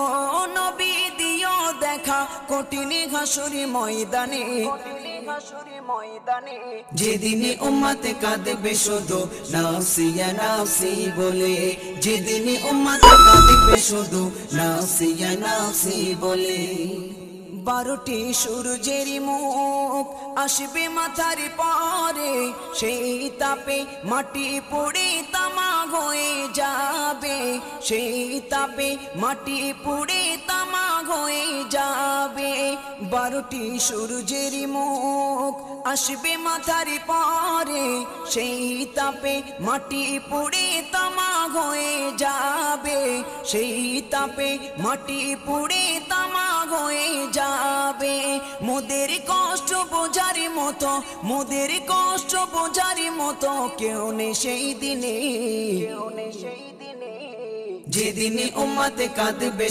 ও নবী দিও দেখা কঠিন হাসুরি ময়দানে, যেদিন উম্মত কাঁদবে শুধু নাফসি ইয়া নাফসি বলে, যেদিন উম্মত কাঁদবে শুধু নাফসি ইয়া নাফসি বলে। 12টি সূর্যের মুখ আসবে মাথার পরে, সেই তাপে মাটি পুড়ে তামা হয়ে যাবে, সেই তাপে মাটি পুড়ে তামা হয়ে যাবে। 12টি সূর্যের মুখ আসবে মাথার পরে, সেই তাপে মাটি পুড়ে তামা হয়ে যাবে, সেই তাপে মাটি পুড়ে তামা হয়ে যাবে। মোদের কষ্ট বোঝার মতো, মোদের কষ্ট বোঝার মতো কেউ নেই সেই দিনে, যেদিন উম্মত কাঁদবে